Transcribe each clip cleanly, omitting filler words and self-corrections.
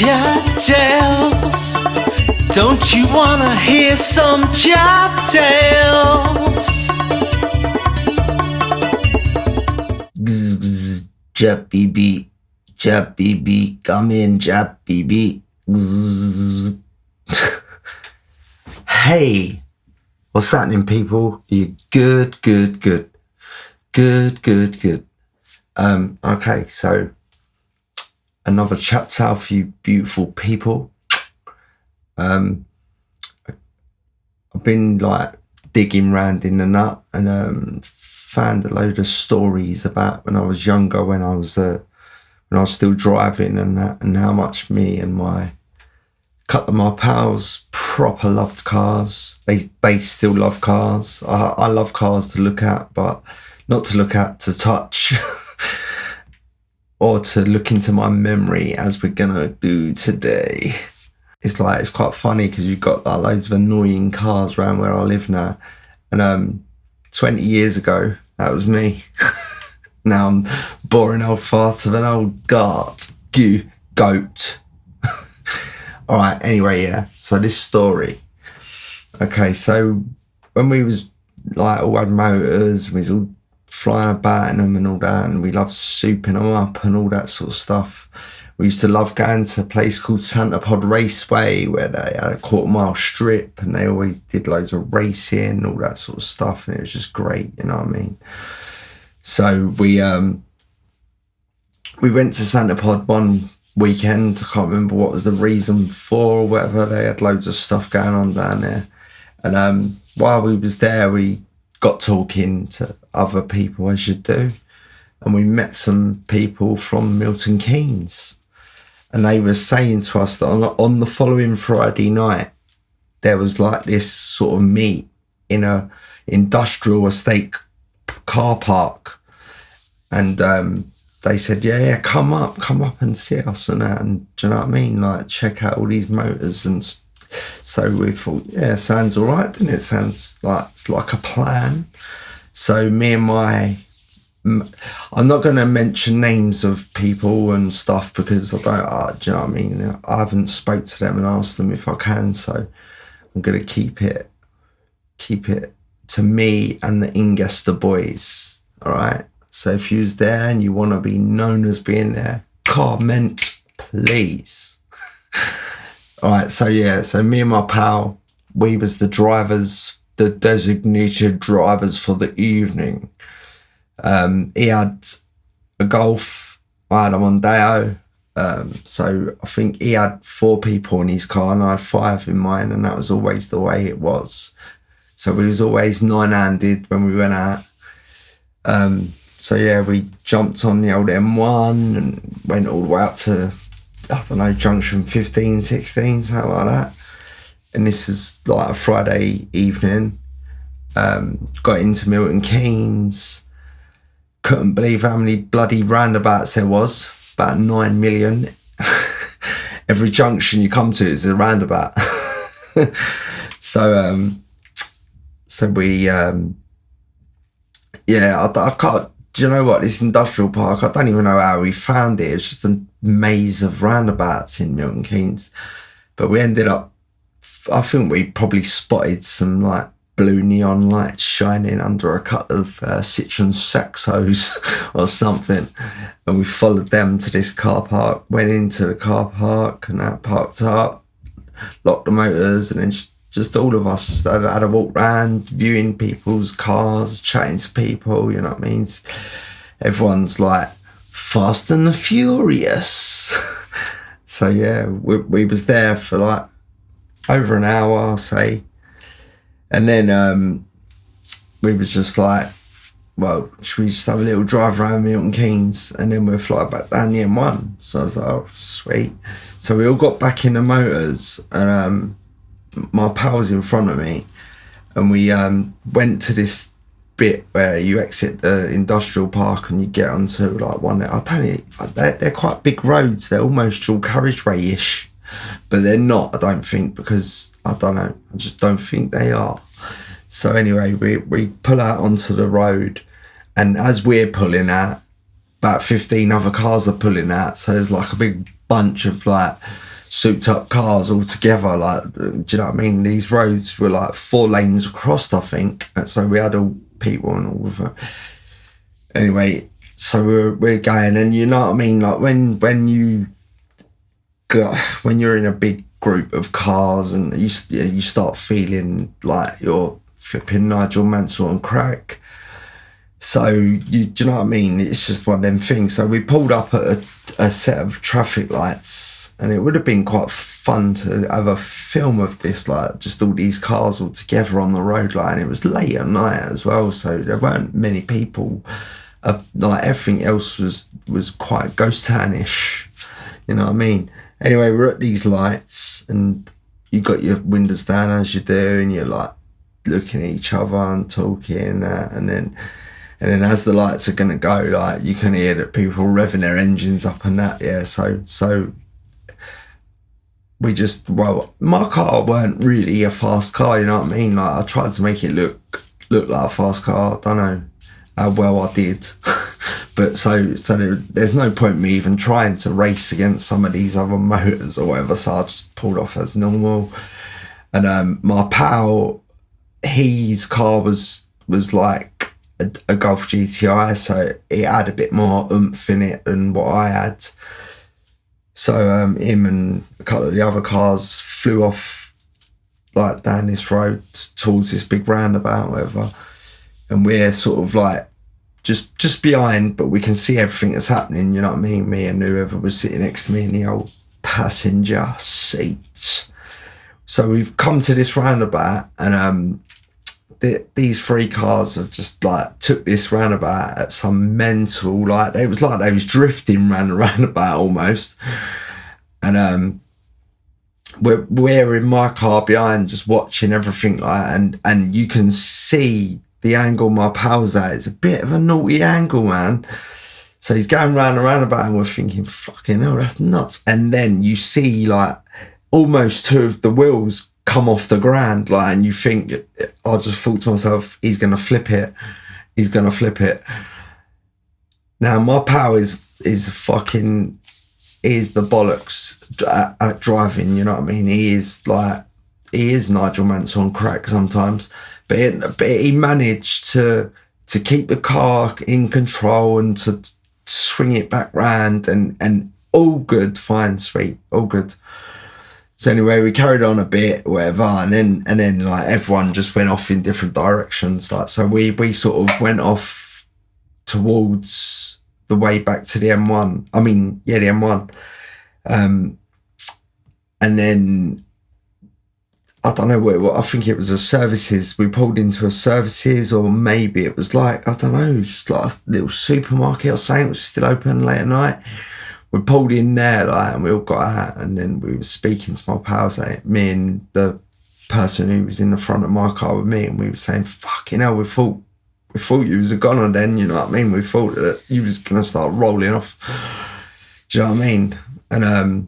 Chap tales. Don't you wanna hear some chap tales? Chap BB, come in, Chap BB. Hey, what's happening, people? You good? Okay, so another chap tale for you beautiful people. I've been like digging round in the nut and found a load of stories about when I was younger, when I was still driving and that, and how much me and my couple of my pals proper loved cars. They still love cars. I love cars to look at, but not to look at, to touch. Or to look into my memory, as we're gonna do today. It's quite funny because you've got like loads of annoying cars around where I live now. And 20 years ago, that was me. Now I'm boring old fart of an old goat. All right, anyway, yeah. So this story. Okay, so when we was like all had motors, we was all flying about in them and all that, and we loved souping them up and all that sort of stuff. We used to love going to a place called Santa Pod Raceway where they had a quarter-mile strip and they always did loads of racing and all that sort of stuff, and it was just great, you know what I mean? So we went to Santa Pod one weekend. I can't remember what was the reason for or whatever. They had loads of stuff going on down there. And while we was there, we got talking to other people, as you do, and we met some people from Milton Keynes, and they were saying to us that on the following Friday night there was like this sort of meet in a industrial estate car park, and they said, yeah, come up and see us and that, and do you know what I mean, like check out all these motors. And so we thought, yeah, sounds all right, doesn't it? Sounds like it's like a plan. So me and I'm not going to mention names of people and stuff because I don't, do you know what I mean? I haven't spoke to them and asked them if I can, so I'm going to keep it to me and the Ingester boys, all right? So if you was there and you want to be known as being there, comment, please. All right, so yeah, so me and my pal, we was the drivers, the designated drivers for the evening. He had a Golf, I had a Mondeo. So I think he had 4 people in his car and I had 5 in mine, and that was always the way it was. So we was always 9-handed when we went out. So yeah, we jumped on the old M1 and went all the way up to, I don't know, junction 15, 16, something like that. And this is like a Friday evening. Got into Milton Keynes. Couldn't believe how many bloody roundabouts there was. About 9 million. Every junction you come to is a roundabout. So we, yeah, I can't, do you know what, this industrial park, I don't even know how we found it. It's just a maze of roundabouts in Milton Keynes. But we ended up, I think we probably spotted some like blue neon lights shining under a couple of Citroen Saxos or something, and we followed them to this car park, went into the car park and that, parked up, locked the motors, and then just all of us had a walk around viewing people's cars, chatting to people, you know what I mean? Everyone's like Fast and the Furious. So yeah, we was there for like over an hour, I'll say. And then we was just like, well, should we just have a little drive around Milton Keynes and then we'll fly back down the M1? So I was like, oh, sweet. So we all got back in the motors, and my pal was in front of me, and we went to this bit where you exit the industrial park and you get onto like one, I don't know, they're quite big roads, they're almost dual carriageway-ish, but they're not, I don't think, because I don't know, I just don't think they are. So anyway, we pull out onto the road, and as we're pulling out, about 15 other cars are pulling out, so there's like a big bunch of like souped up cars all together. Like, do you know what I mean? These roads were like 4 lanes across, I think. And so we had all people and all of it. Anyway, so we're going, and you know what I mean? Like when you're in a big group of cars and you start feeling like you're flipping Nigel Mansell on crack. So do you know what I mean? It's just one of them things. So we pulled up at a set of traffic lights, and it would have been quite fun to have a film of this, like just all these cars all together on the road, like, and it was late at night as well, so there weren't many people. Like everything else was quite ghost townish, you know what I mean? Anyway, we're at these lights, and you got your windows down as you do, and you're like looking at each other and talking, and then as the lights are gonna go, like you can hear that people revving their engines up and that. Yeah, so we just, well, my car weren't really a fast car, you know what I mean? Like I tried to make it look like a fast car. I don't know how well I did. But so there's no point me even trying to race against some of these other motors or whatever, so I just pulled off as normal. And my pal, his car was like a Golf GTI, so it had a bit more oomph in it than what I had. So him and a couple of the other cars flew off like down this road towards this big roundabout, whatever, and we're sort of like just behind, but we can see everything that's happening, you know what I mean? Me and whoever was sitting next to me in the old passenger seats. So we've come to this roundabout, and these 3 cars have just like took this roundabout at some mental, like they was drifting round the roundabout almost. And we're in my car behind just watching everything, like, and you can see the angle my pal's at. It's a bit of a naughty angle, man. So he's going round and roundabout, and we're thinking, fucking hell, that's nuts. And then you see like almost 2 of the wheels come off the ground, like, and you think, I just thought to myself, he's gonna flip it. Now my pal is the bollocks at driving, you know what I mean? He is Nigel Mansell on crack sometimes, but he managed to keep the car in control and to swing it back round, and all good, fine, sweet, all good. So anyway, we carried on a bit, whatever, and then like everyone just went off in different directions. Like, so we sort of went off towards the way back to the M1. I mean, yeah, the M1. And then I don't know what I think it was a services. We pulled into a services, or maybe it was like, I don't know, just like a little supermarket or something. It was still open late at night. We pulled in there, like, and we all got out, and then we were speaking to my pals, like, me and the person who was in the front of my car with me, and we were saying, fucking hell, we thought you was a goner then, you know what I mean? We thought that you was gonna start rolling off. Do you know what I mean? And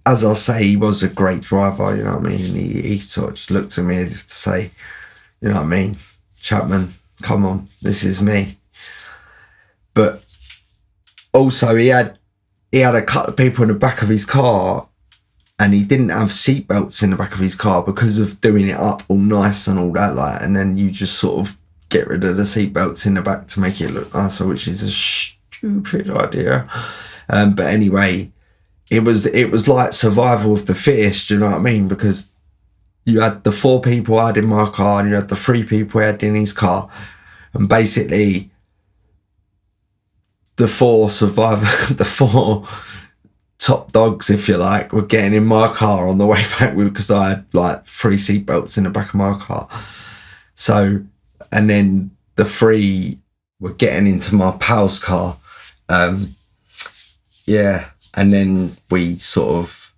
as I say, he was a great driver, you know what I mean? And he sort of just looked at me as if to say, you know what I mean, Chapman, come on, this is me. But also he had a couple of people in the back of his car, and he didn't have seatbelts in the back of his car because of doing it up all nice and all that, like, and then you just sort of get rid of the seatbelts in the back to make it look nicer, which is a stupid idea. But anyway, it was like survival of the fittest, you know what I mean? Because you had the 4 people I had in my car, and you had the 3 people I had in his car, and basically the 4 top dogs, if you like, were getting in my car on the way back, because I had like 3 seatbelts in the back of my car. So, and then the 3 were getting into my pal's car. Yeah. And then we sort of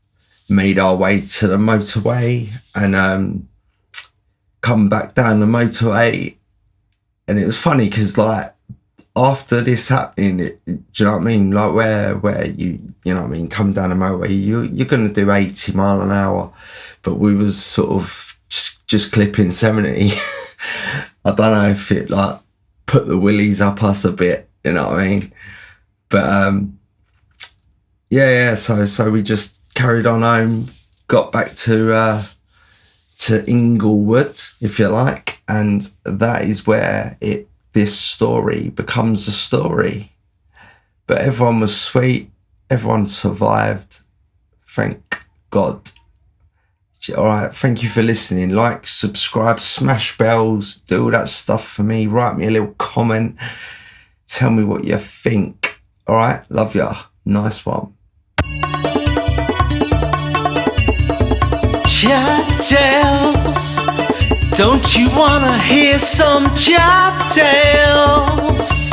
made our way to the motorway, and come back down the motorway. And it was funny because, like, after this happening, do you know what I mean? Like, where you know what I mean, come down the motorway, you're going to do 80 mile an hour. But we was sort of just clipping 70. I don't know if it, like, put the willies up us a bit, you know what I mean? But yeah. So we just carried on home, got back to Inglewood, if you like, and that is where this story becomes a story. But everyone was sweet. Everyone survived. Thank God. All right. Thank you for listening. Like, subscribe, smash bells, do all that stuff for me. Write me a little comment. Tell me what you think. All right. Love ya. Nice one. Chap tales. Don't you wanna hear some chap tales?